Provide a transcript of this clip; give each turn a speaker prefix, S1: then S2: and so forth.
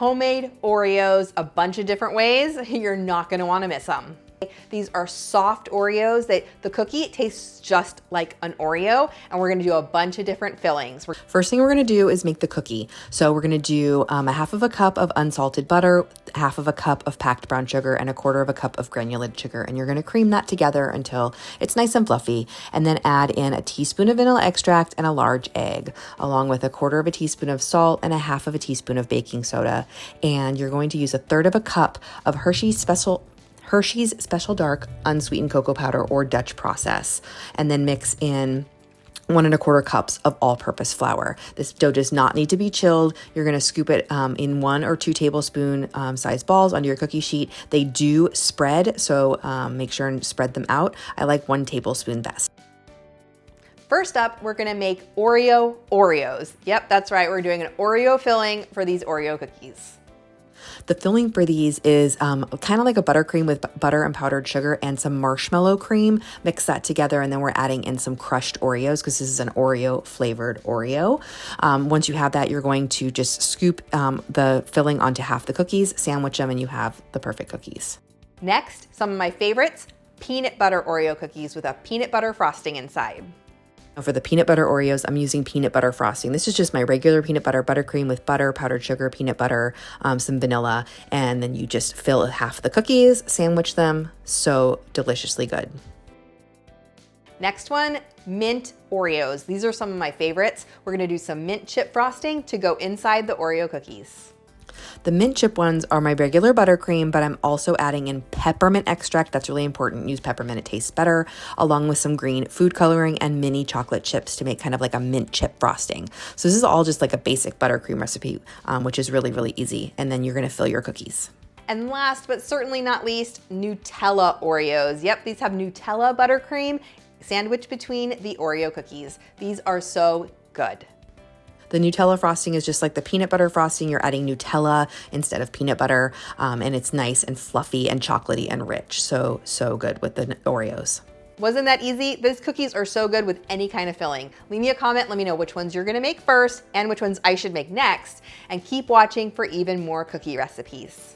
S1: homemade Oreos a bunch of different ways. You're not gonna wanna miss them. These are soft Oreos that the cookie tastes just like an Oreo, and we're gonna do a bunch of different fillings. First thing we're gonna do is make the cookie. So we're gonna do a half of a cup of unsalted butter, half of a cup of packed brown sugar, and a quarter of a cup of granulated sugar. And you're gonna cream that together until it's nice and fluffy, and then add in a teaspoon of vanilla extract and a large egg, along with a quarter of a teaspoon of salt and a half of a teaspoon of baking soda. And you're going to use a third of a cup of Hershey's Special Dark unsweetened cocoa powder or Dutch process, and then mix in 1 1/4 cups of all-purpose flour. This dough does not need to be chilled. You're going to scoop it in 1 or 2 tablespoon size balls onto your cookie sheet. They do spread, so make sure and spread them out. I like 1 tablespoon best. First up, we're gonna make Oreos. Yep, that's right. We're doing an Oreo filling for these Oreo cookies. The filling for these is kind of like a buttercream with butter and powdered sugar and some marshmallow cream. Mix that together, and then we're adding in some crushed Oreos because this is an Oreo flavored Oreo. Once you have that, you're going to just scoop the filling onto half the cookies, sandwich them, and you have the perfect cookies. Next, some of my favorites, peanut butter Oreo cookies with a peanut butter frosting inside. Now for the peanut butter Oreos, I'm using peanut butter frosting. This is just my regular peanut butter buttercream with butter, powdered sugar, peanut butter, some vanilla, and then you just fill half the cookies, sandwich them. So deliciously good. Next one, mint Oreos. These are some of my favorites. We're gonna do some mint chip frosting to go inside the Oreo cookies. The mint chip ones are my regular buttercream, but I'm also adding in peppermint extract. That's really important. Use peppermint, it tastes better, along with some green food coloring and mini chocolate chips to make kind of like a mint chip frosting. So this is all just like a basic buttercream recipe, which is really, really easy. And then you're gonna fill your cookies. And last, but certainly not least, Nutella Oreos. Yep, these have Nutella buttercream sandwiched between the Oreo cookies. These are so good. The Nutella frosting is just like the peanut butter frosting. You're adding Nutella instead of peanut butter, and it's nice and fluffy and chocolatey and rich. So good with the Oreos. Wasn't that easy? These cookies are so good with any kind of filling. Leave me a comment, let me know which ones you're gonna make first and which ones I should make next, and keep watching for even more cookie recipes.